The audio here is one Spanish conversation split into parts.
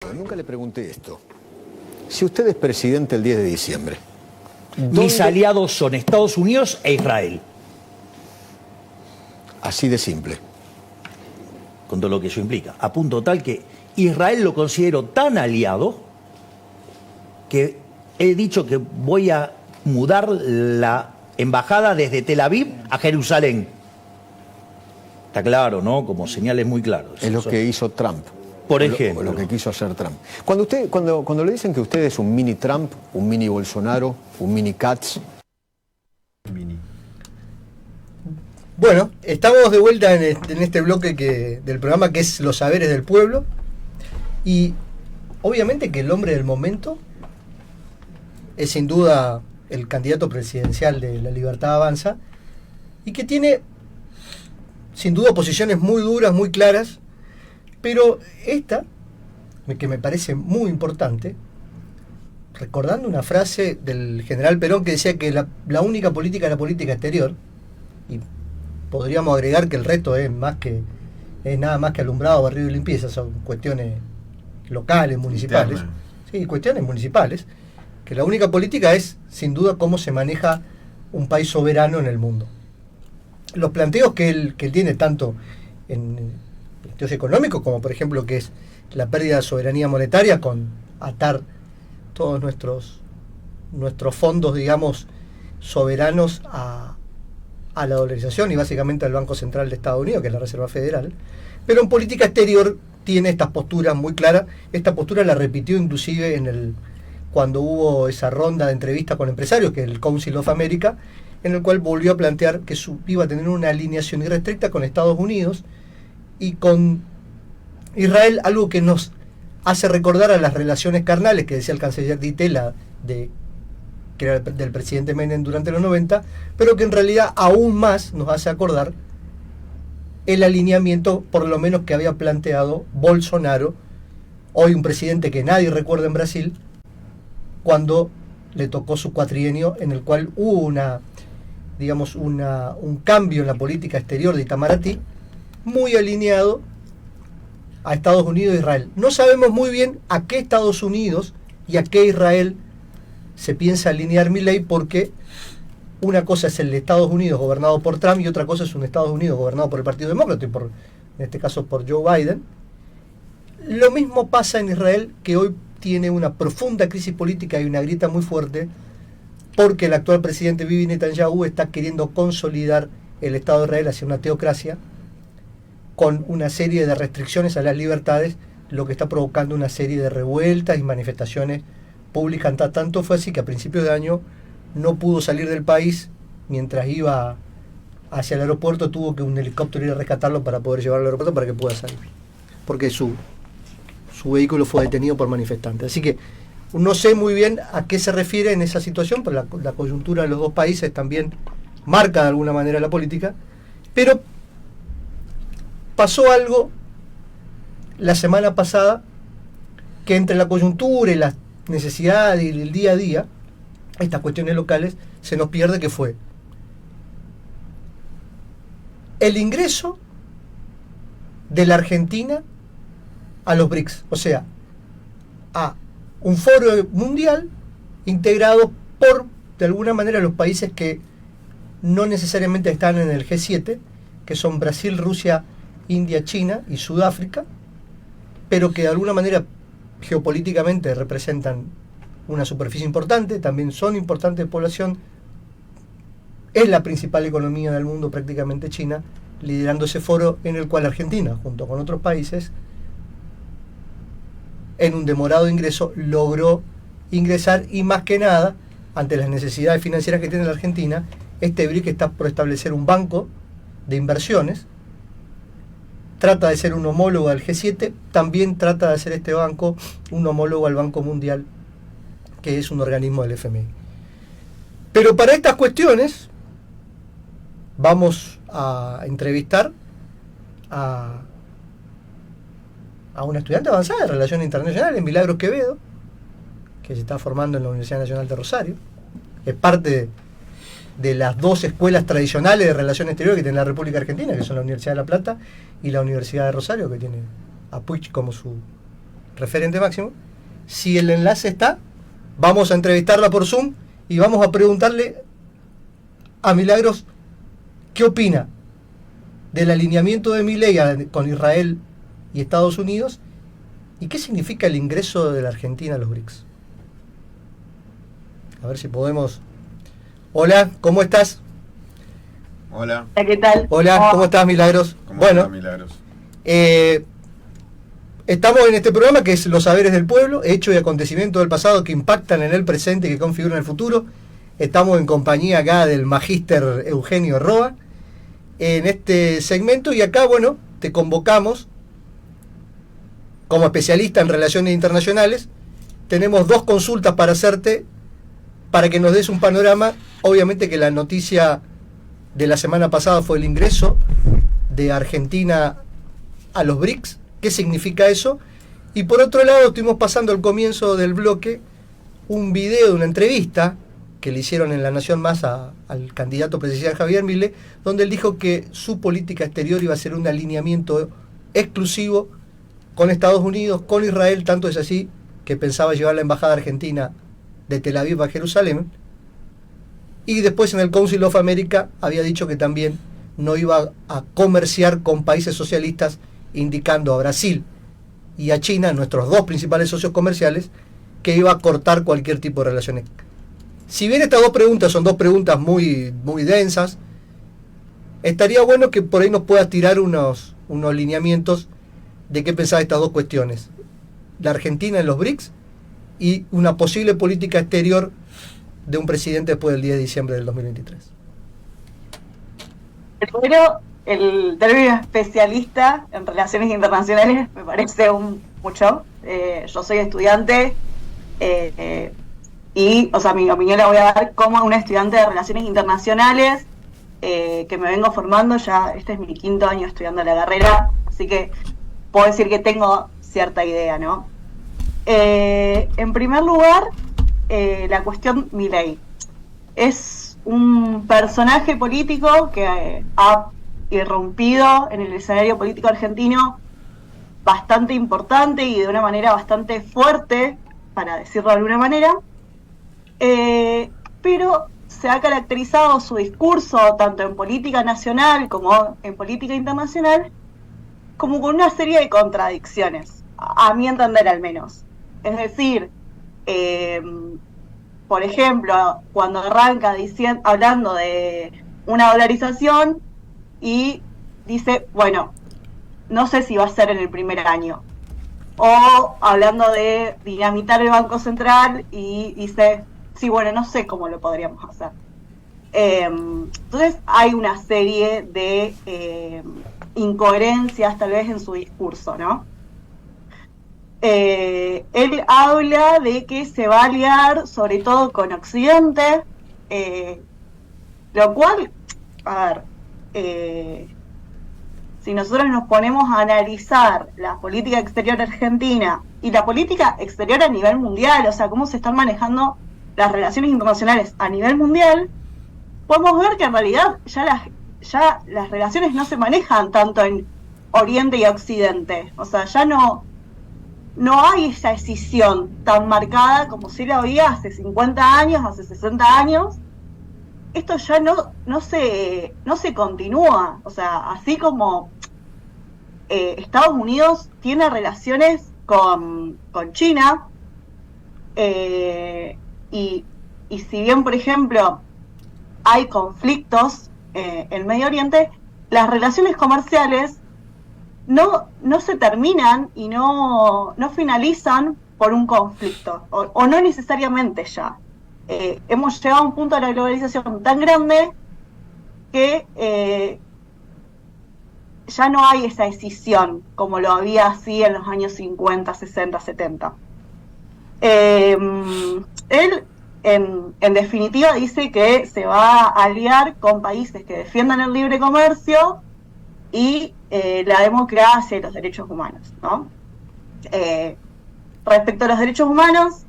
Nunca le pregunté esto. Si usted es presidente el 10 de diciembre... Mis aliados son Estados Unidos e Israel. Así de simple. Con todo lo que eso implica. A punto tal que Israel lo considero tan aliado que he dicho que voy a mudar la embajada desde Tel Aviv a Jerusalén. Está claro, ¿no? Como señales muy claras. Es lo que hizo Trump. Por ejemplo. Lo que quiso hacer Trump. Cuando le dicen que usted es un mini Trump, un mini Bolsonaro, un mini Katz... Bueno, estamos de vuelta en este bloque del programa que es Los Saberes del Pueblo. Y obviamente que el hombre del momento es sin duda el candidato presidencial de La Libertad Avanza y que tiene sin duda posiciones muy duras, muy claras, pero esta, que me parece muy importante, recordando una frase del general Perón que decía que la única política es la política exterior, y podríamos agregar que el resto es nada más que alumbrado, barrido y limpieza, son cuestiones locales, municipales. Sí, cuestiones municipales, que la única política es sin duda cómo se maneja un país soberano en el mundo. Los planteos que él tiene tanto en planteos económicos como por ejemplo que es la pérdida de soberanía monetaria con atar todos nuestros fondos, digamos, soberanos a la dolarización y básicamente al Banco Central de Estados Unidos, que es la Reserva Federal, pero en política exterior tiene estas posturas muy claras. Esta postura la repitió inclusive cuando hubo esa ronda de entrevistas con empresarios, que es el Council of America, en el cual volvió a plantear que iba a tener una alineación irrestricta con Estados Unidos y con Israel, algo que nos hace recordar a las relaciones carnales que decía el canciller Ditela, que era del presidente Menem durante los 90, pero que en realidad aún más nos hace acordar el alineamiento, por lo menos que había planteado Bolsonaro, hoy un presidente que nadie recuerda en Brasil, cuando le tocó su cuatrienio, en el cual hubo un cambio en la política exterior de Itamaraty, muy alineado a Estados Unidos e Israel. No sabemos muy bien a qué Estados Unidos y a qué Israel se piensa alinear Milei, porque una cosa es el Estados Unidos gobernado por Trump y otra cosa es un Estados Unidos gobernado por el Partido Demócrata y en este caso por Joe Biden. Lo mismo pasa en Israel, que hoy tiene una profunda crisis política y una grieta muy fuerte porque el actual presidente Bibi Netanyahu está queriendo consolidar el Estado de Israel hacia una teocracia con una serie de restricciones a las libertades, lo que está provocando una serie de revueltas y manifestaciones públicas. Tanto fue así que a principios de año no pudo salir del país. Mientras iba hacia el aeropuerto tuvo que un helicóptero ir a rescatarlo para poder llevarlo al aeropuerto para que pueda salir, porque su vehículo fue detenido por manifestantes. Así que no sé muy bien a qué se refiere en esa situación, pero la coyuntura de los dos países también marca de alguna manera la política. Pero pasó algo la semana pasada que entre la coyuntura y las necesidades y el día a día, estas cuestiones locales, se nos pierde, que fue el ingreso de la Argentina a los BRICS, o sea, a un foro mundial integrado por, de alguna manera, los países que no necesariamente están en el G7, que son Brasil, Rusia, India, China y Sudáfrica, pero que de alguna manera geopolíticamente representan una superficie importante, también son importantes de población. Es la principal economía del mundo prácticamente China, liderando ese foro en el cual Argentina, junto con otros países, en un demorado ingreso, logró ingresar, y más que nada, ante las necesidades financieras que tiene la Argentina, este BRIC está por establecer un banco de inversiones, trata de ser un homólogo al G7, también trata de hacer este banco un homólogo al Banco Mundial, que es un organismo del FMI. Pero para estas cuestiones vamos a entrevistar a una estudiante avanzada de Relaciones Internacionales, Milagros Quevedo, que se está formando en la Universidad Nacional de Rosario. Es parte de las dos escuelas tradicionales de Relaciones Exteriores que tiene la República Argentina, que son la Universidad de La Plata y la Universidad de Rosario, que tiene a Puig como su referente máximo. Si el enlace está, vamos a entrevistarla por Zoom y vamos a preguntarle a Milagros qué opina del alineamiento de Milei con Israel y Estados Unidos y qué significa el ingreso de la Argentina a los BRICS. A ver si podemos... Hola, ¿cómo estás? Hola. ¿Qué tal? Hola, ¿cómo estás, Milagros? ¿Cómo Bueno, estás, Milagros? estamos en este programa que es Los Saberes del Pueblo, hechos y acontecimientos del pasado que impactan en el presente y que configuran el futuro. Estamos en compañía acá del magíster Eugenio Roa en este segmento y acá, bueno, te convocamos como especialista en relaciones internacionales. Tenemos 2 consultas para hacerte para que nos des un panorama. Obviamente que la noticia de la semana pasada fue el ingreso de Argentina a los BRICS. ¿Qué significa eso? Y por otro lado, estuvimos pasando al comienzo del bloque un video de una entrevista que le hicieron en La Nación Más al candidato presidencial Javier Milei, donde él dijo que su política exterior iba a ser un alineamiento exclusivo con Estados Unidos, con Israel. Tanto es así que pensaba llevar la embajada argentina de Tel Aviv a Jerusalén. Y después en el Council of America había dicho que también no iba a comerciar con países socialistas, indicando a Brasil y a China, nuestros 2 principales socios comerciales, que iba a cortar cualquier tipo de relaciones. Si bien estas 2 preguntas son 2 preguntas muy, muy densas, estaría bueno que por ahí nos puedas tirar unos lineamientos de qué pensás de estas 2 cuestiones. La Argentina en los BRICS y una posible política exterior de un presidente después del 10 de diciembre del 2023. Primero, el término especialista en relaciones internacionales me parece mucho. Yo soy estudiante y, o sea, mi opinión la voy a dar como una estudiante de relaciones internacionales que me vengo formando. Ya este es mi 5.º año estudiando la carrera, así que puedo decir que tengo cierta idea, ¿no? En primer lugar, la cuestión Milei. Es un personaje político que ha irrumpido en el escenario político argentino bastante importante y de una manera bastante fuerte, para decirlo de alguna manera, pero se ha caracterizado su discurso, tanto en política nacional como en política internacional, como con una serie de contradicciones, a mi entender al menos. Es decir, por ejemplo, cuando arranca hablando de una dolarización y dice, bueno, no sé si va a ser en el primer año. O hablando de dinamitar el Banco Central y dice, sí, bueno, no sé cómo lo podríamos hacer. Entonces hay una serie de incoherencias tal vez en su discurso, ¿no? Él habla de que se va a aliar sobre todo con Occidente, lo cual, a ver, si nosotros nos ponemos a analizar la política exterior argentina y la política exterior a nivel mundial, o sea, cómo se están manejando las relaciones internacionales a nivel mundial, podemos ver que en realidad ya las relaciones no se manejan tanto en Oriente y Occidente. O sea, ya no hay esa escisión tan marcada como si la había hace 50 años, hace 60 años. Esto ya no se continúa. O sea, así como Estados Unidos tiene relaciones con China, y si bien, por ejemplo, hay conflictos en Medio Oriente, las relaciones comerciales no se terminan y no finalizan por un conflicto, o no necesariamente ya. Hemos llegado a un punto de la globalización tan grande que ya no hay esa escisión como lo había así en los años 50, 60, 70. Él, en definitiva, dice que se va a aliar con países que defiendan el libre comercio y la democracia y los derechos humanos, ¿no? Respecto a los derechos humanos,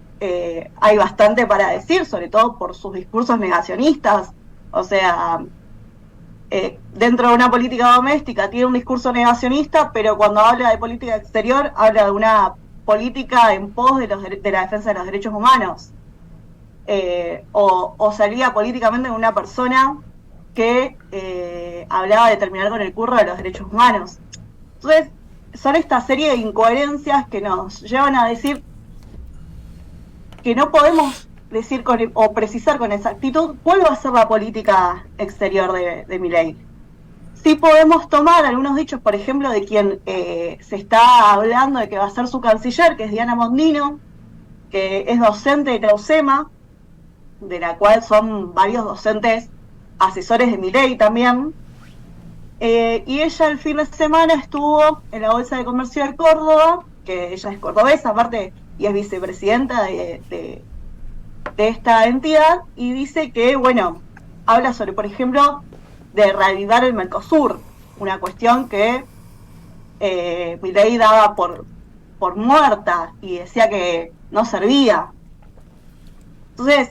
hay bastante para decir, sobre todo por sus discursos negacionistas. O sea, dentro de una política doméstica tiene un discurso negacionista, pero cuando habla de política exterior habla de una política en pos de la defensa de los derechos humanos. O salía políticamente con una persona que hablaba de terminar con el curro de los derechos humanos. Entonces, son esta serie de incoherencias que nos llevan a decir que no podemos decir o precisar con exactitud cuál va a ser la política exterior de Milei. Sí podemos tomar algunos dichos, por ejemplo, de quien se está hablando de que va a ser su canciller, que es Diana Mondino, que es docente de la UCEMA, de la cual son varios docentes asesores de Milei también. Y ella el fin de semana estuvo en la Bolsa de Comercio de Córdoba, que ella es cordobesa aparte y es vicepresidenta de esta entidad, y dice que, bueno, habla sobre, por ejemplo, de reavivar el Mercosur, una cuestión que Milei daba por muerta y decía que no servía. Entonces,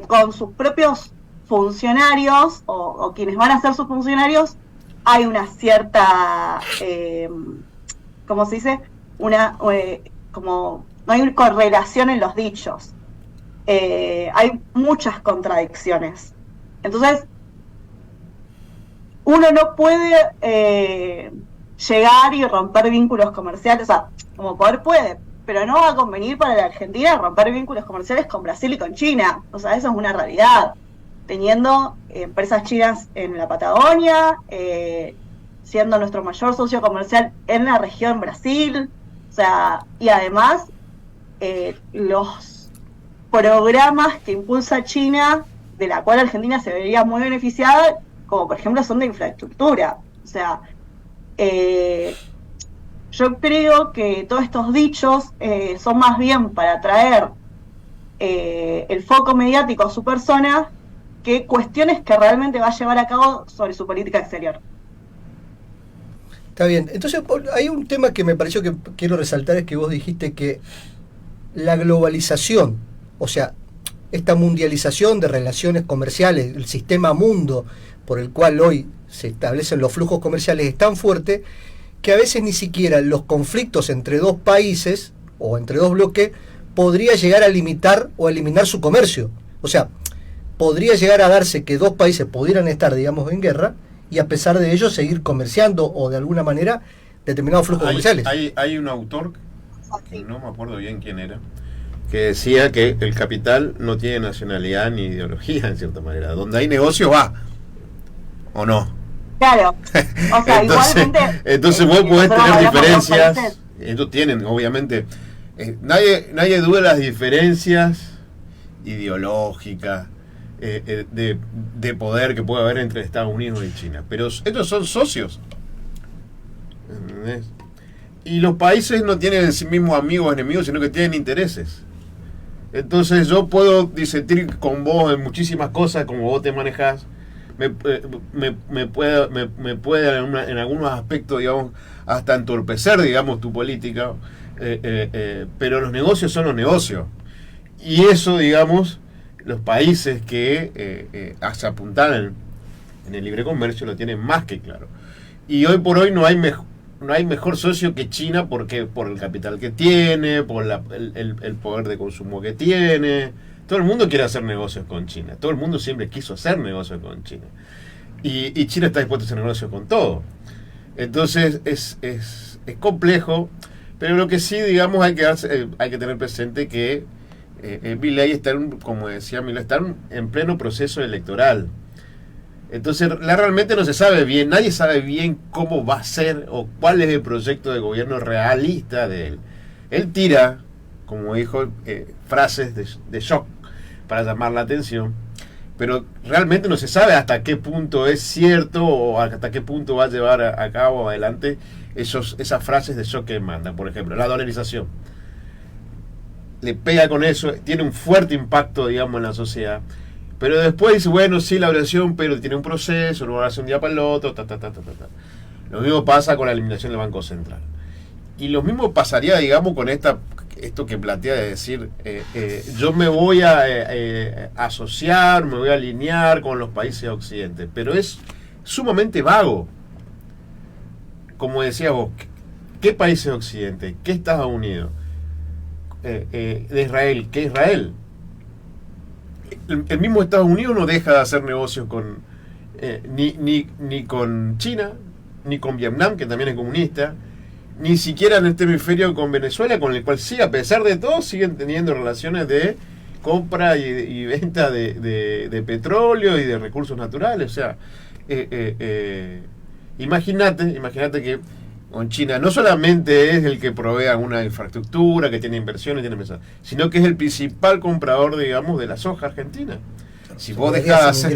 con sus propios funcionarios o quienes van a ser sus funcionarios, hay una cierta, ¿cómo se dice? Como no hay correlación en los dichos. Hay muchas contradicciones. Entonces, uno no puede llegar y romper vínculos comerciales, o sea, como poder puede, pero no va a convenir para la Argentina romper vínculos comerciales con Brasil y con China. O sea, eso es una realidad. Teniendo empresas chinas en la Patagonia, siendo nuestro mayor socio comercial en la región Brasil, o sea, y además los programas que impulsa China, de la cual Argentina se vería muy beneficiada, como por ejemplo son de infraestructura. O sea, yo creo que todos estos dichos son más bien para atraer el foco mediático a su persona que cuestiones que realmente va a llevar a cabo sobre su política exterior. Está bien. Entonces, hay un tema que me pareció que quiero resaltar, es que vos dijiste que la globalización, o sea, esta mundialización de relaciones comerciales, el sistema mundo por el cual hoy se establecen los flujos comerciales es tan fuerte que a veces ni siquiera los conflictos entre dos países o entre dos bloques podría llegar a limitar o a eliminar su comercio. O sea, podría llegar a darse que dos países pudieran estar, digamos, en guerra y a pesar de ello seguir comerciando o de alguna manera determinados flujos comerciales. Hay un autor, que no me acuerdo bien quién era, que decía que el capital no tiene nacionalidad ni ideología, en cierta manera. Donde hay negocio va, ¿o no? Claro, o sea, entonces vos podés tener diferencias, ellos tienen, obviamente, nadie duda de las diferencias ideológicas, de poder que puede haber entre Estados Unidos y China, pero estos son socios, ¿entendés? Y los países no tienen en sí mismos amigos o enemigos, sino que tienen intereses. Entonces yo puedo disentir con vos en muchísimas cosas, como vos te manejás, me puede en algunos aspectos, digamos, hasta entorpecer, digamos, tu política, pero los negocios son los negocios, y eso, digamos, los países que se apuntan en el libre comercio lo tienen más que claro. Y hoy por hoy no hay mejor socio que China, porque por el capital que tiene, por el poder de consumo que tiene. Todo el mundo quiere hacer negocios con China. Todo el mundo siempre quiso hacer negocios con China. Y China está dispuesto a hacer negocios con todo. Entonces es complejo, pero lo que sí, digamos, hay que tener presente que Milei está, como decía Milei, está en pleno proceso electoral. Entonces realmente no se sabe bien, nadie sabe bien cómo va a ser o cuál es el proyecto de gobierno realista de él. Él tira, como dijo, frases de shock para llamar la atención, pero realmente no se sabe hasta qué punto es cierto o hasta qué punto va a llevar a cabo adelante esas frases de shock que manda. Por ejemplo, la dolarización. Le pega con eso, tiene un fuerte impacto, digamos, en la sociedad. Pero después dice, bueno, sí, la oración, pero tiene un proceso, no va a hacer un día para el otro, Lo mismo pasa con la eliminación del Banco Central. Y lo mismo pasaría, digamos, con esto que plantea de decir, yo me voy a asociar, me voy a alinear con los países occidentales. Pero es sumamente vago. Como decías vos, ¿qué países occidentales? ¿Qué Estados Unidos? de Israel, que Israel. El mismo Estados Unidos no deja de hacer negocios con ni con China, ni con Vietnam, que también es comunista, ni siquiera en este hemisferio con Venezuela, con el cual sí, a pesar de todo, siguen teniendo relaciones de compra y venta de petróleo y de recursos naturales. O sea, imagínate que con China no solamente es el que provee una infraestructura, que tiene inversiones, sino que es el principal comprador, digamos, de la soja argentina. Si vos dejás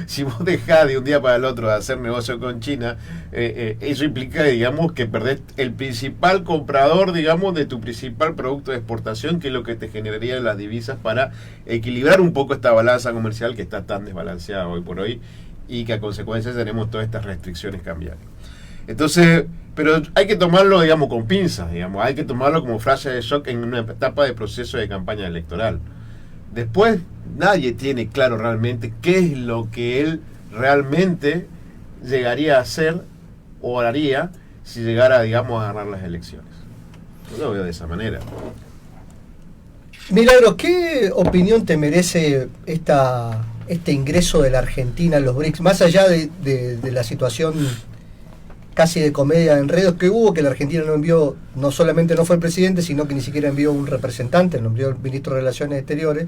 si vos dejás de un día para el otro de hacer negocio con China, eso implica, digamos, que perdés el principal comprador, digamos, de tu principal producto de exportación, que es lo que te generaría las divisas para equilibrar un poco esta balanza comercial que está tan desbalanceada hoy por hoy y que a consecuencia tenemos todas estas restricciones cambiarias. Entonces, pero hay que tomarlo, digamos, con pinzas, digamos, hay que tomarlo como frase de shock en una etapa de proceso de campaña electoral. Después, nadie tiene claro realmente qué es lo que él realmente llegaría a hacer o haría si llegara, digamos, a ganar las elecciones. Yo lo veo de esa manera. Milagros, ¿qué opinión te merece este ingreso de la Argentina en los BRICS? Más allá de la situación casi de comedia de enredos que hubo, que la Argentina no envió, no solamente no fue el presidente, sino que ni siquiera envió un representante, no envió el ministro de Relaciones Exteriores.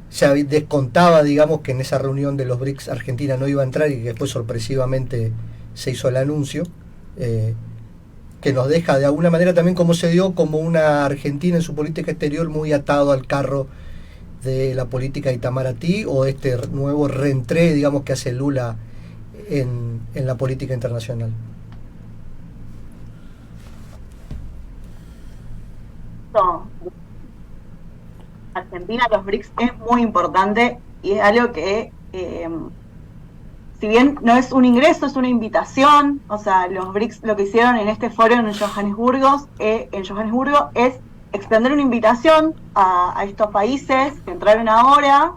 Se descontaba, digamos, que en esa reunión de los BRICS Argentina no iba a entrar y que después sorpresivamente se hizo el anuncio, que nos deja de alguna manera también, como se dio, como una Argentina en su política exterior muy atado al carro de la política de Itamaraty, o este nuevo reentré, digamos, que hace Lula en la política internacional. No. Argentina, los BRICS es muy importante y es algo que, si bien no es un ingreso, es una invitación. O sea, los BRICS lo que hicieron en este foro en Johannesburgo es extender una invitación a estos países que entraron ahora,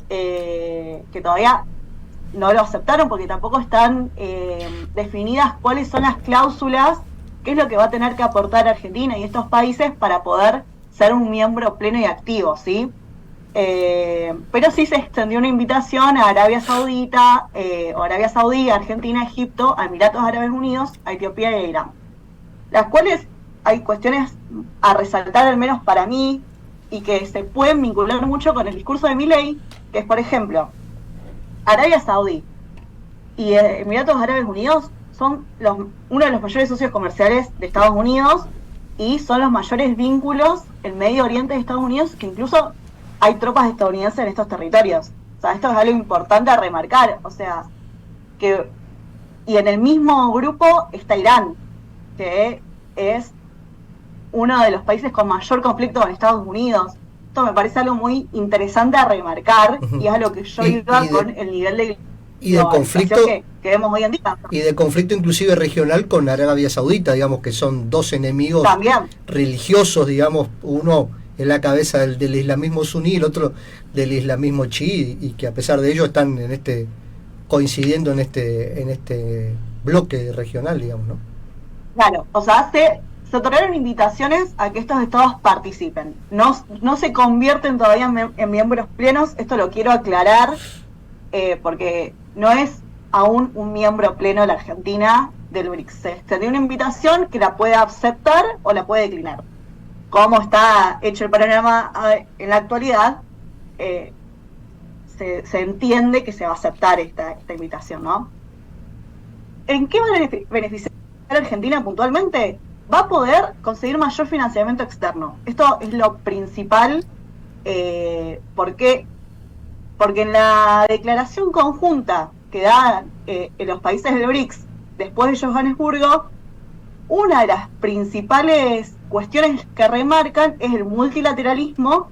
que todavía no lo aceptaron porque tampoco están definidas cuáles son las cláusulas, qué es lo que va a tener que aportar Argentina y estos países para poder ser un miembro pleno y activo, ¿sí? Pero sí se extendió una invitación a Arabia Saudita, Arabia Saudí, Argentina, Egipto, a Emiratos Árabes Unidos, a Etiopía y a Irán. Las cuales hay cuestiones a resaltar, al menos para mí, y que se pueden vincular mucho con el discurso de Milei, que es, por ejemplo, Arabia Saudí y Emiratos Árabes Unidos son uno de los mayores socios comerciales de Estados Unidos y son los mayores vínculos en Medio Oriente de Estados Unidos, que incluso hay tropas estadounidenses en estos territorios. O sea, esto es algo importante a remarcar. O sea, y en el mismo grupo está Irán, que es uno de los países con mayor conflicto con Estados Unidos. Esto me parece algo muy interesante a remarcar, y es algo que yo iba con el nivel de conflicto que vemos hoy en día. Y de conflicto inclusive regional con Arabia Saudita, digamos, que son dos enemigos también religiosos, digamos, uno en la cabeza del islamismo suní y el otro del islamismo chií, y que a pesar de ello están coincidiendo en este bloque regional, digamos, ¿no? Claro, o sea, se otorgaron invitaciones a que estos estados participen. No se convierten todavía en miembros plenos, esto lo quiero aclarar, porque no es aún un miembro pleno la Argentina del BRICS. Se extendió una invitación que la puede aceptar o la puede declinar. Como está hecho el panorama en la actualidad, se entiende que se va a aceptar esta invitación, ¿no? ¿En qué va a beneficiar a Argentina puntualmente? Va a poder conseguir mayor financiamiento externo. Esto es lo principal. ¿Por qué? Porque en la declaración conjunta que dan en los países del BRICS después de Johannesburgo, una de las principales cuestiones que remarcan es el multilateralismo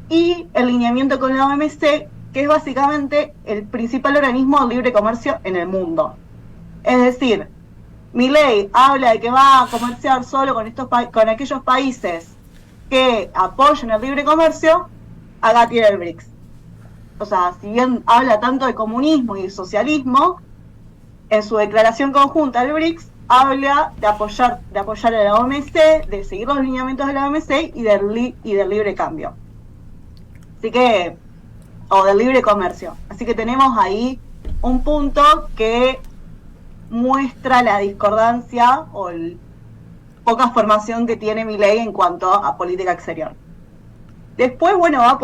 y el lineamiento con la OMC, que es básicamente el principal organismo de libre comercio en el mundo. Es decir, Milei habla de que va a comerciar solo con aquellos países que apoyen el libre comercio, acá tiene el BRICS. O sea, si bien habla tanto de comunismo y de socialismo, en su declaración conjunta del BRICS habla de apoyar a la OMC, de seguir los lineamientos de la OMC y del libre cambio. Así que, o del libre comercio. Así que tenemos ahí un punto que muestra la discordancia o poca formación que tiene Milei en cuanto a política exterior. Después, bueno, va a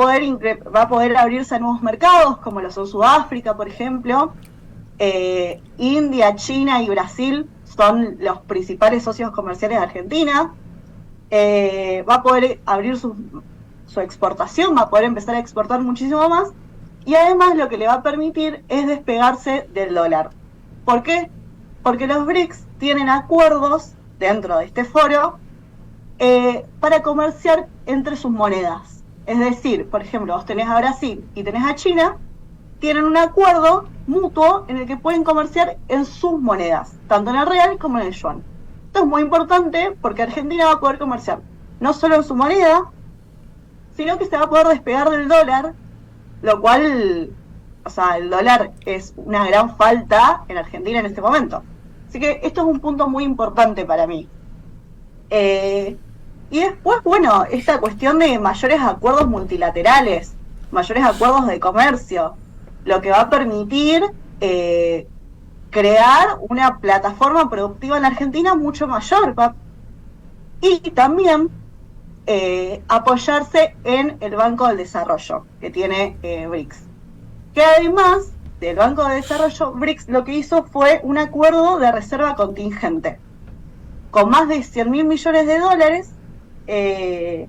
poder abrirse a nuevos mercados, como lo son Sudáfrica, por ejemplo. India, China y Brasil son los principales socios comerciales de Argentina. Va a poder abrir su exportación, va a poder empezar a exportar muchísimo más. Y además lo que le va a permitir es despegarse del dólar. ¿Por qué? Porque los BRICS tienen acuerdos dentro de este foro para comerciar entre sus monedas. Es decir, por ejemplo, vos tenés a Brasil y tenés a China, tienen un acuerdo mutuo en el que pueden comerciar en sus monedas, tanto en el real como en el yuan. Esto es muy importante porque Argentina va a poder comerciar no solo en su moneda, sino que se va a poder despegar del dólar, lo cual, o sea, el dólar es una gran falta en Argentina en este momento. Así que esto es un punto muy importante para mí. Y después, bueno, esta cuestión de mayores acuerdos multilaterales, mayores acuerdos de comercio, lo que va a permitir crear una plataforma productiva en la Argentina mucho mayor. Y también apoyarse en el Banco del Desarrollo que tiene BRICS. Que además del Banco de Desarrollo, BRICS lo que hizo fue un acuerdo de reserva contingente con más de 100.000 millones de dólares que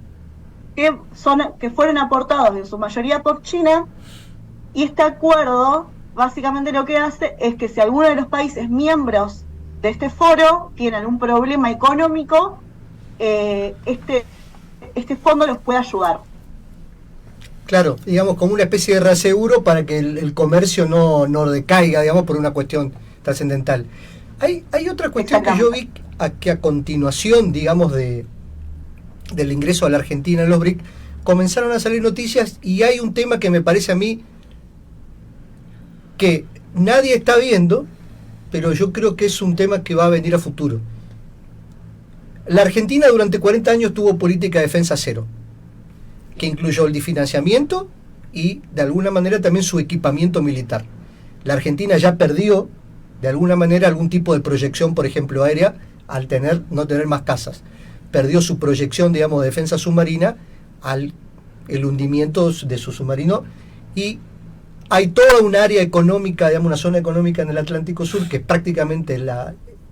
fueron aportados en su mayoría por China, y este acuerdo básicamente lo que hace es que si alguno de los países miembros de este foro tienen un problema económico, este fondo los puede ayudar. Claro, digamos como una especie de reaseguro para que el comercio no decaiga, digamos, por una cuestión trascendental. Hay otra cuestión que yo vi que a continuación, digamos, del ingreso a la Argentina en los BRIC, comenzaron a salir noticias, y hay un tema que me parece a mí que nadie está viendo, pero yo creo que es un tema que va a venir a futuro. La Argentina durante 40 años tuvo política de defensa cero, que incluyó el difinanciamiento y de alguna manera también su equipamiento militar. La Argentina ya perdió de alguna manera algún tipo de proyección, por ejemplo aérea, al no tener más casas. Perdió su proyección, digamos, de defensa submarina al el hundimiento de su submarino, y hay toda un área económica, digamos, una zona económica en el Atlántico Sur que es prácticamente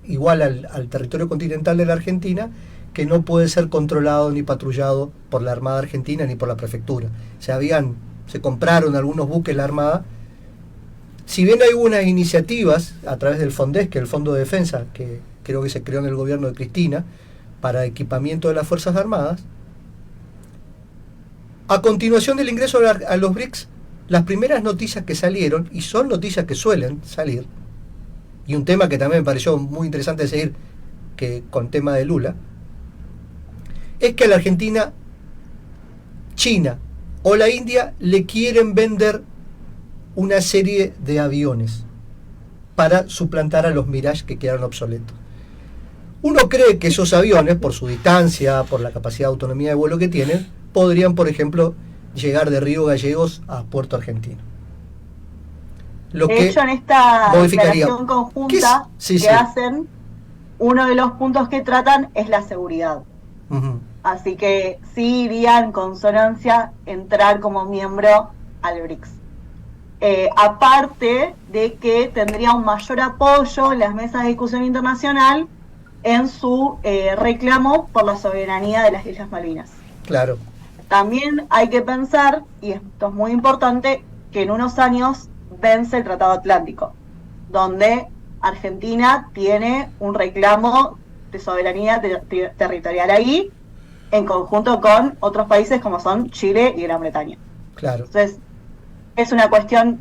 igual al territorio continental de la Argentina, que no puede ser controlado ni patrullado por la Armada Argentina ni por la prefectura. Se compraron algunos buques la Armada. Si bien hay unas iniciativas a través del FONDES, que es el Fondo de Defensa, que creo que se creó en el gobierno de Cristina, para equipamiento de las Fuerzas Armadas, a continuación del ingreso a los BRICS, las primeras noticias que salieron, y son noticias que suelen salir, y un tema que también me pareció muy interesante de seguir, que con tema de Lula, es que a la Argentina, China o la India le quieren vender una serie de aviones para suplantar a los Mirage que quedaron obsoletos. Uno cree que esos aviones, por su distancia, por la capacidad de autonomía de vuelo que tienen, podrían, por ejemplo, llegar de Río Gallegos a Puerto Argentino. De hecho, en esta declaración conjunta que hacen, uno de los puntos que tratan es la seguridad. Uh-huh. Así que sí iría en consonancia entrar como miembro al BRICS. Aparte de que tendría un mayor apoyo en las mesas de discusión internacional en su reclamo por la soberanía de las Islas Malvinas. Claro. También hay que pensar, y esto es muy importante, que en unos años vence el Tratado Atlántico, donde Argentina tiene un reclamo de soberanía territorial ahí, en conjunto con otros países como son Chile y Gran Bretaña. Claro. Entonces, es una cuestión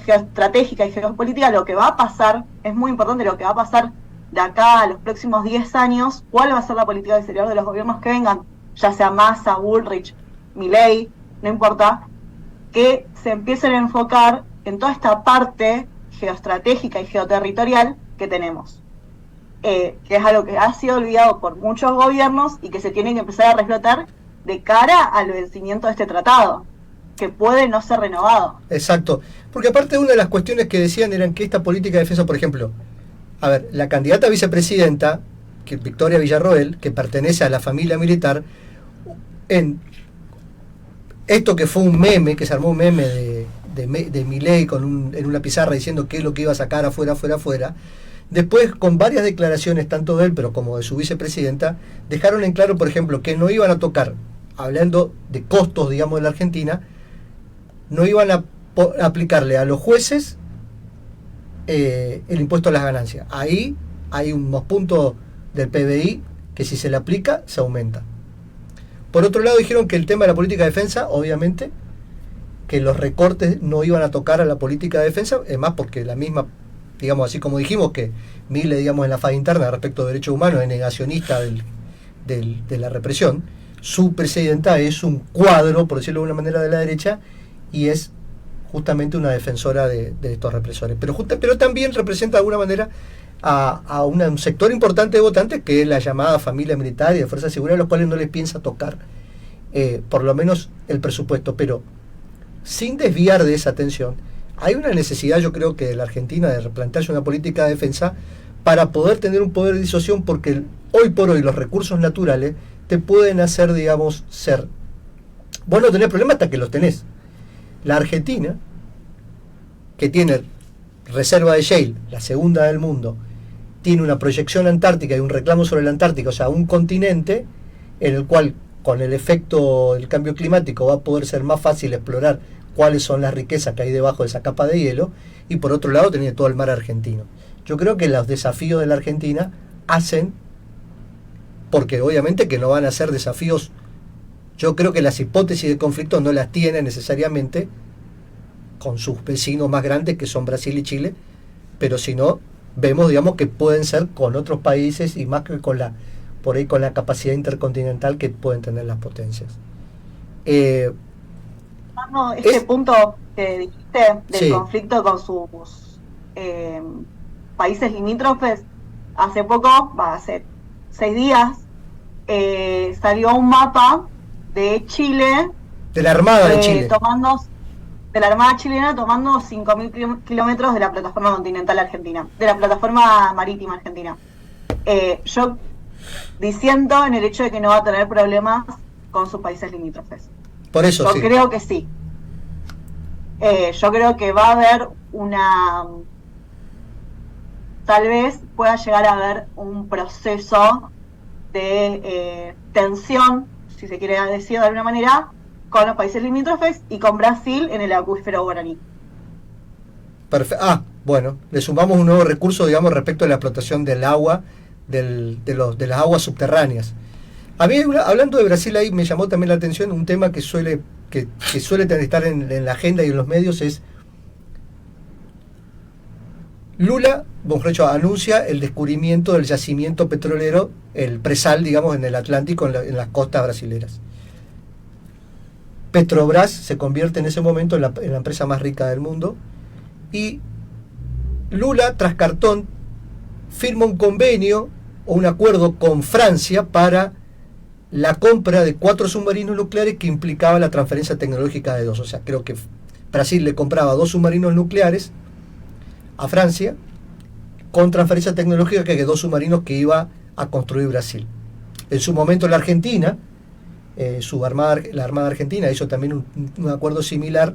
geoestratégica y geopolítica. Lo que va a pasar, es muy importante lo que va a pasar de acá a los próximos 10 años, cuál va a ser la política exterior de los gobiernos que vengan, ya sea Massa, Bullrich, Milei, no importa, que se empiecen a enfocar en toda esta parte geoestratégica y geoterritorial que tenemos. que es algo que ha sido olvidado por muchos gobiernos y que se tiene que empezar a reflotar de cara al vencimiento de este tratado, que puede no ser renovado. Exacto, porque aparte una de las cuestiones que decían eran que esta política de defensa, por ejemplo, a ver, la candidata a vicepresidenta, que Victoria Villarroel, que pertenece a la familia militar, en esto que fue un meme, que se armó un meme de Milei en una pizarra diciendo qué es lo que iba a sacar afuera, después con varias declaraciones, tanto de él, pero como de su vicepresidenta, dejaron en claro, por ejemplo, que no iban a tocar, hablando de costos, digamos, de la Argentina, no iban a aplicarle a los jueces el impuesto a las ganancias. Ahí hay unos puntos del PBI que si se le aplica, se aumenta. Por otro lado, dijeron que el tema de la política de defensa, obviamente, que los recortes no iban a tocar a la política de defensa, es más porque la misma, digamos, así como dijimos que Milei, digamos, en la fase interna respecto de derechos humanos es negacionista de la represión, su presidenta es un cuadro, por decirlo de una manera, de la derecha, y es justamente una defensora de estos represores. Pero también representa de alguna manera a un sector importante de votantes, que es la llamada familia militar y de fuerzas de seguridad, a los cuales no les piensa tocar por lo menos el presupuesto. Pero sin desviar de esa atención, hay una necesidad, yo creo, que de la Argentina de replantearse una política de defensa para poder tener un poder de disuasión, porque hoy por hoy los recursos naturales te pueden hacer, digamos, ser... Vos no tenés problema hasta que los tenés. La Argentina, que tiene reserva de shale, la segunda del mundo, tiene una proyección antártica y un reclamo sobre la Antártica, o sea, un continente en el cual, con el efecto del cambio climático, va a poder ser más fácil explorar cuáles son las riquezas que hay debajo de esa capa de hielo, y por otro lado tiene todo el mar argentino. Yo creo que los desafíos de la Argentina hacen, porque obviamente que no van a ser desafíos, yo creo que las hipótesis de conflicto no las tiene necesariamente con sus vecinos más grandes, que son Brasil y Chile, pero si no, vemos, digamos, que pueden ser con otros países, y más que con por ahí con la capacidad intercontinental que pueden tener las potencias. Este punto que dijiste del sí. conflicto con sus países limítrofes, hace poco, hace 6 días, salió un mapa de Chile, de la Armada de Chile, de la Armada chilena, tomando 5.000 kilómetros de la plataforma continental argentina, de la plataforma marítima argentina. Yo diciendo en el hecho de que no va a tener problemas con sus países limítrofes. Por eso yo sí. creo que sí. Yo creo que va a haber tal vez pueda llegar a haber un proceso de tensión, si se quiere decir de alguna manera, con los países limítrofes y con Brasil en el acuífero guaraní. Bueno, le sumamos un nuevo recurso, digamos, respecto a la explotación del agua, de las aguas subterráneas. A mí, hablando de Brasil, ahí me llamó también la atención un tema que suele estar en la agenda y en los medios, es Lula, mejor dicho, anuncia el descubrimiento del yacimiento petrolero, el presal, digamos, en el Atlántico, en las costas brasileras. Petrobras se convierte en ese momento en la empresa más rica del mundo, y Lula, tras cartón, firma un convenio o un acuerdo con Francia para la compra de 4 submarinos nucleares, que implicaba la transferencia tecnológica de 2. O sea, creo que Brasil le compraba 2 submarinos nucleares a Francia con transferencia tecnológica que 2 submarinos que iba a construir Brasil. En su momento la Argentina, la Armada Argentina hizo también un acuerdo similar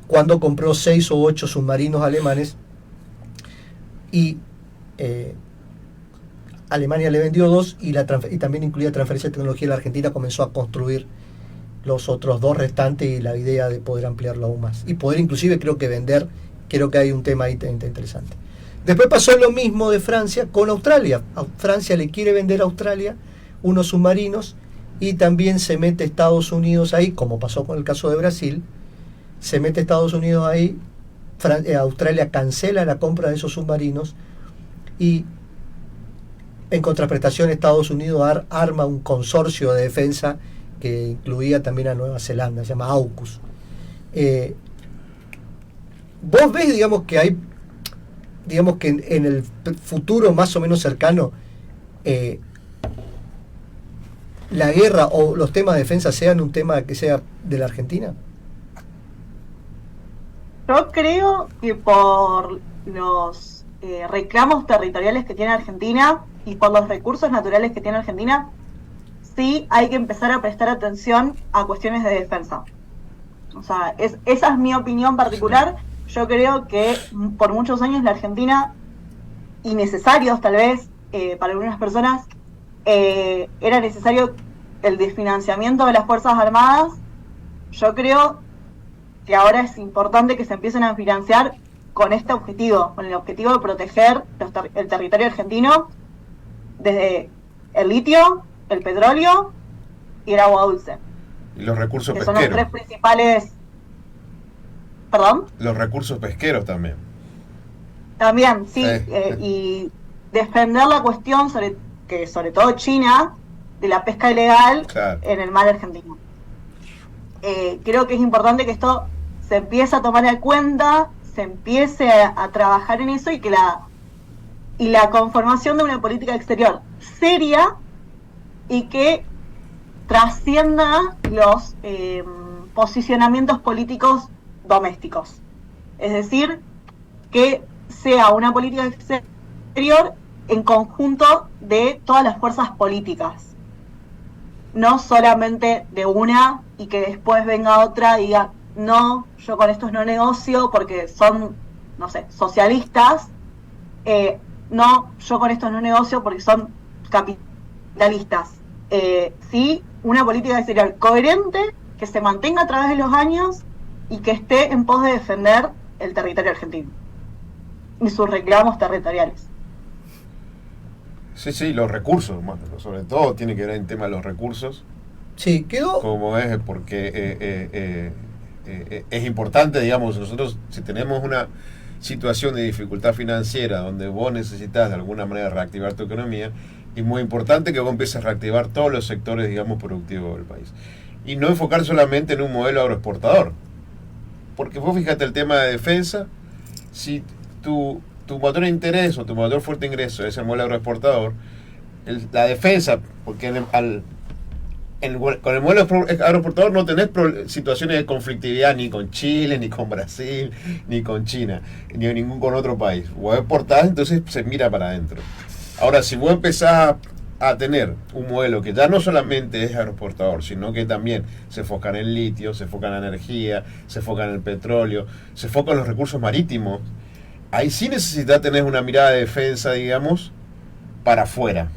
cuando compró 6 o 8 submarinos alemanes, y Alemania le vendió 2, y también incluía transferencia de tecnología, y la Argentina comenzó a construir los otros 2 restantes, y la idea de poder ampliarlo aún más y poder inclusive creo que vender. Creo que hay un tema ahí interesante. Después pasó lo mismo de Francia con Australia. Francia le quiere vender a Australia unos submarinos, y también se mete Estados Unidos ahí, como pasó con el caso de Brasil. Se mete Estados Unidos ahí, Australia cancela la compra de esos submarinos, y en contraprestación Estados Unidos arma un consorcio de defensa que incluía también a Nueva Zelanda, se llama AUKUS. Vos ves, digamos, que hay digamos que en el futuro más o menos cercano, la guerra o los temas de defensa sean un tema que sea de la Argentina? Yo creo que por los reclamos territoriales que tiene Argentina y por los recursos naturales que tiene Argentina, sí hay que empezar a prestar atención a cuestiones de defensa. O sea, esa es mi opinión particular. Yo creo que por muchos años la Argentina, innecesarios tal vez para algunas personas, era necesario el desfinanciamiento de las Fuerzas Armadas. Yo creo que ahora es importante que se empiecen a financiar con este objetivo, con el objetivo de proteger el territorio argentino desde el litio, el petróleo y el agua dulce. Y los recursos que pesqueros. Son los tres principales. ¿Perdón? Los recursos pesqueros también. También, sí. Y defender la cuestión, sobre todo China, de la pesca ilegal en el mar argentino. Creo que es importante que esto se empiece a tomar en cuenta, se empiece a trabajar en eso y que la conformación de una política exterior seria y que trascienda los posicionamientos políticos domésticos. Es decir, que sea una política exterior en conjunto de todas las fuerzas políticas. No solamente de una y que después venga otra y diga, no, yo con estos no negocio porque son, no sé, socialistas. No, yo con estos no negocio porque son capitalistas. Sí, una política exterior coherente, que se mantenga a través de los años y que esté en pos de defender el territorio argentino y sus reclamos territoriales. Sí, los recursos, sobre todo tiene que ver en tema de los recursos. Sí, quedó. Como es, porque es importante, digamos, nosotros si tenemos una situación de dificultad financiera donde vos necesitas de alguna manera reactivar tu economía, es muy importante que vos empieces a reactivar todos los sectores, digamos, productivos del país. Y no enfocar solamente en un modelo agroexportador. Porque vos fíjate el tema de defensa, si tu mayor interés o tu mayor fuerte ingreso es el modelo agroexportador, la defensa, porque con el modelo agroexportador no tenés situaciones de conflictividad ni con Chile, ni con Brasil, ni con China, ni con otro país. Vos exportás, entonces se mira para adentro. Ahora, si vos empezás a tener un modelo que ya no solamente es agroexportador, sino que también se enfoca en el litio, se enfoca en la energía, se enfoca en el petróleo, se enfoca en los recursos marítimos, ahí sí necesitas tener una mirada de defensa, digamos, para afuera.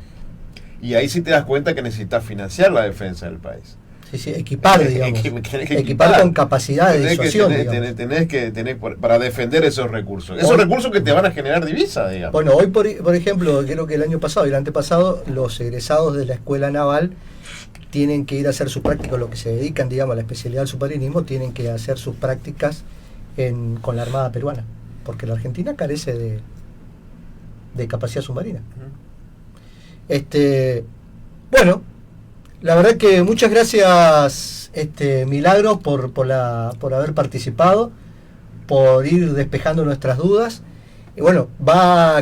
Y ahí sí te das cuenta que necesitas financiar la defensa del país. Sí, equipar, digamos. Equipar con capacidad de disuasión. Tenés que tener para defender esos recursos. Esos recursos que te van a generar divisas, digamos. Bueno, hoy, por ejemplo, creo que el año pasado y el antepasado, los egresados de la escuela naval tienen que ir a hacer sus prácticas, los que se dedican, digamos, a la especialidad del submarinismo, tienen que hacer sus prácticas con la Armada peruana, porque la Argentina carece de capacidad submarina. Bueno, la verdad que muchas gracias, Milagros, por haber participado, por ir despejando nuestras dudas. Y bueno,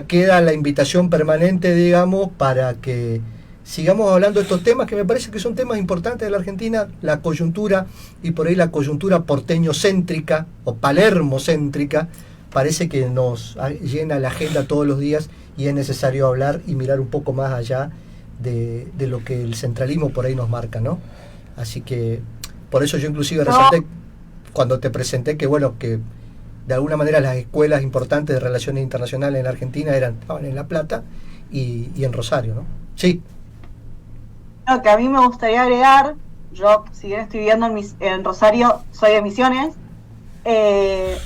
queda la invitación permanente, digamos, para que sigamos hablando de estos temas que me parece que son temas importantes de la Argentina, la coyuntura, y por ahí la coyuntura porteño-céntrica o palermo-céntrica, parece que nos llena la agenda todos los días y es necesario hablar y mirar un poco más allá de lo que el centralismo por ahí nos marca, ¿no? Así que por eso yo inclusive resalté cuando te presenté que bueno, que de alguna manera las escuelas importantes de relaciones internacionales en la Argentina estaban en La Plata y en Rosario, ¿no? Sí. Lo que a mí me gustaría agregar, yo si bien estoy viviendo en Rosario, soy de Misiones, que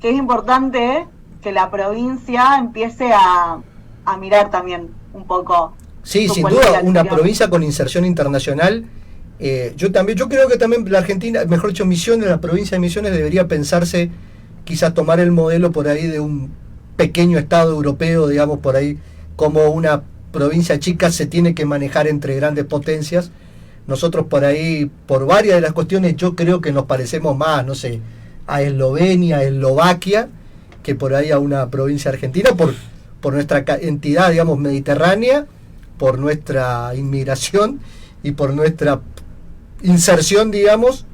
es importante que la provincia empiece a mirar también un poco. Sí, sin duda, una provincia con inserción internacional. Yo creo que también la Argentina, mejor dicho, Misiones, la provincia de Misiones debería pensarse, quizás tomar el modelo por ahí de un pequeño estado europeo, digamos, por ahí, como una provincia chica se tiene que manejar entre grandes potencias. Nosotros por ahí, por varias de las cuestiones, yo creo que nos parecemos más, no sé, a Eslovenia, a Eslovaquia, que por ahí a una provincia argentina, por nuestra entidad, digamos, mediterránea, por nuestra inmigración y por nuestra inserción, digamos,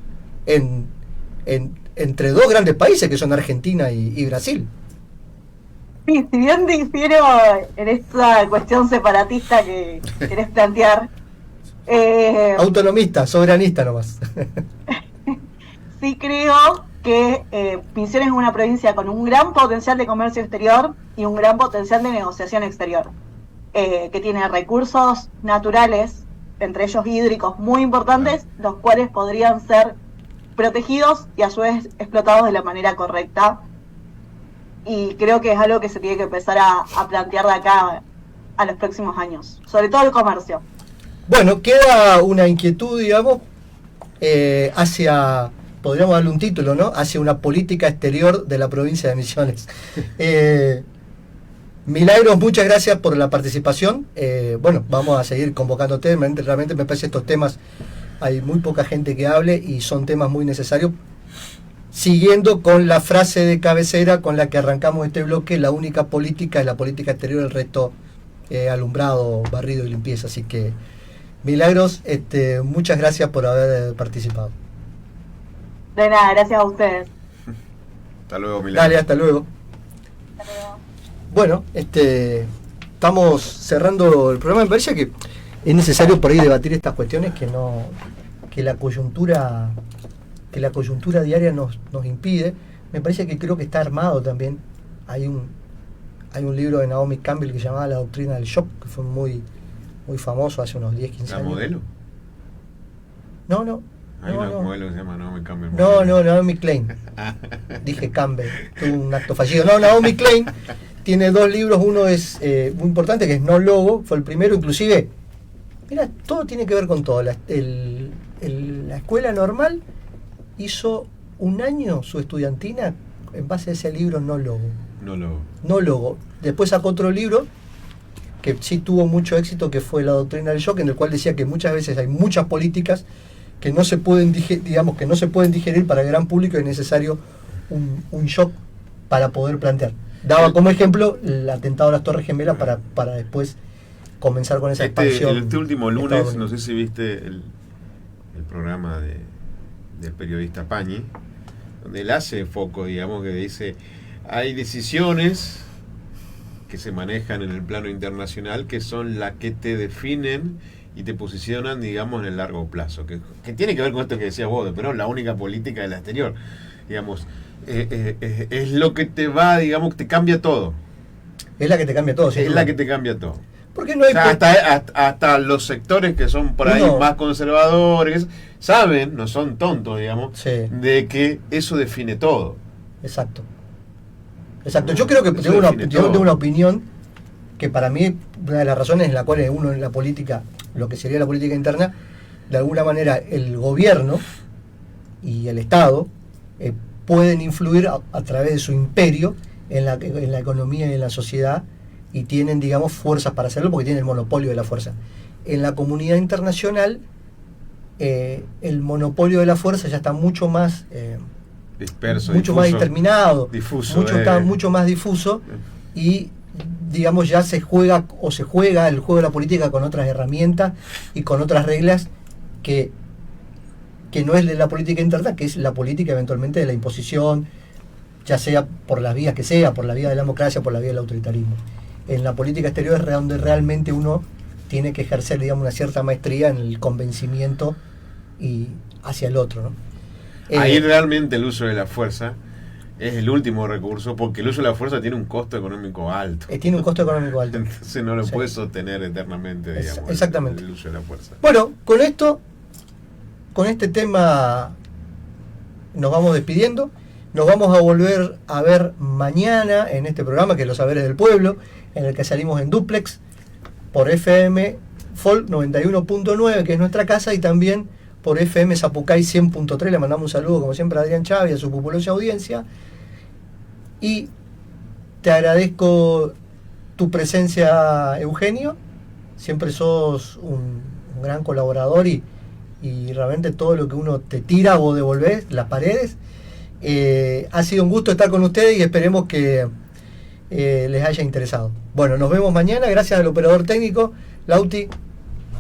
entre dos grandes países que son Argentina y Brasil. Sí, si bien difiero en esta cuestión separatista que querés plantear, Autonomista, soberanista nomás. sí creo que Misiones es una provincia con un gran potencial de comercio exterior y un gran potencial de negociación exterior, que tiene recursos naturales, entre ellos hídricos, muy importantes, los cuales podrían ser protegidos y a su vez explotados de la manera correcta. Y creo que es algo que se tiene que empezar a plantear de acá a los próximos años, sobre todo el comercio. Bueno, queda una inquietud, digamos, hacia, podríamos darle un título, ¿no? Hacia una política exterior de la provincia de Misiones. Milagros, muchas gracias por la participación. Bueno, vamos a seguir convocándote. Realmente me parece estos temas, hay muy poca gente que hable y son temas muy necesarios. Siguiendo con la frase de cabecera con la que arrancamos este bloque, la única política es la política exterior, el resto alumbrado, barrido y limpieza. Así que, Milagros, muchas gracias por haber participado. De nada, gracias a ustedes. Hasta luego, Milagros. Dale, hasta luego. Hasta luego. Bueno, estamos cerrando el programa. Me parece que es necesario por ahí debatir estas cuestiones que la coyuntura diaria nos impide. Me parece que creo que está armado también. Hay un libro de Naomi Campbell que se llamaba La doctrina del shock, que fue muy famoso hace unos 10, 15 ¿La años. modelo? No. Hay una modelo que se llama Naomi Campbell. No, Naomi Klein. Dije Campbell, tuvo un acto fallido. No, Naomi Klein tiene 2 libros, uno es muy importante, que es No Logo, fue el primero, inclusive, mira, todo tiene que ver con todo. La escuela normal hizo un año su estudiantina en base a ese libro No Logo. No Logo. Después sacó otro libro que sí tuvo mucho éxito, que fue La doctrina del shock, en el cual decía que muchas veces hay muchas políticas que no se pueden digerir para el gran público y es necesario un shock para poder plantear. Daba como ejemplo el atentado a las Torres Gemelas para después comenzar con esa expansión. Este último lunes, no sé si viste el programa del periodista Pañi, donde él hace foco, digamos, que dice, hay decisiones que se manejan en el plano internacional que son las que te definen y te posicionan, digamos, en el largo plazo, que tiene que ver con esto que decías vos, pero la única política del exterior, digamos, es lo que te va, digamos, te cambia todo. Es la que te cambia todo, sí. Es la que te cambia todo. Porque no hay, o sea, hasta los sectores que son por ahí más conservadores saben, no son tontos, digamos, sí, de que eso define todo. Exacto. Yo creo que tengo una opinión que para mí una de las razones en la cual uno en la política, lo que sería la política interna, de alguna manera el gobierno y el Estado pueden influir a través de su imperio en la economía y en la sociedad, y tienen, digamos, fuerzas para hacerlo porque tienen el monopolio de la fuerza. En la comunidad internacional el monopolio de la fuerza ya está mucho más disperso, mucho difuso, más determinado, difuso, está mucho más difuso, y digamos ya se juega el juego de la política con otras herramientas y con otras reglas que no es de la política interna, que es la política eventualmente de la imposición, ya sea por las vías que sea, por la vía de la democracia, por la vía del autoritarismo. En la política exterior es donde realmente uno tiene que ejercer, digamos, una cierta maestría en el convencimiento y hacia el otro, ¿no? Ahí realmente el uso de la fuerza es el último recurso, porque el uso de la fuerza tiene un costo económico alto. Tiene un costo económico alto. Entonces no lo puedes sostener eternamente, digamos, exactamente. el uso de la fuerza. Bueno, con este tema nos vamos despidiendo. Nos vamos a volver a ver mañana en este programa, que es Los Saberes del Pueblo, en el que salimos en duplex por FM Folk 91.9, que es nuestra casa, y también por FM Zapucay 100.3. Le mandamos un saludo, como siempre, a Adrián Chávez y a su populosa audiencia. Y te agradezco tu presencia, Eugenio. Siempre sos un gran colaborador y realmente todo lo que uno te tira vos devolvés, las paredes. Ha sido un gusto estar con ustedes y esperemos que les haya interesado. Bueno, nos vemos mañana. Gracias al operador técnico. Lauti,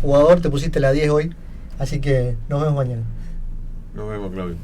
jugador, te pusiste la 10 hoy. Así que nos vemos mañana. Nos vemos, Claudio.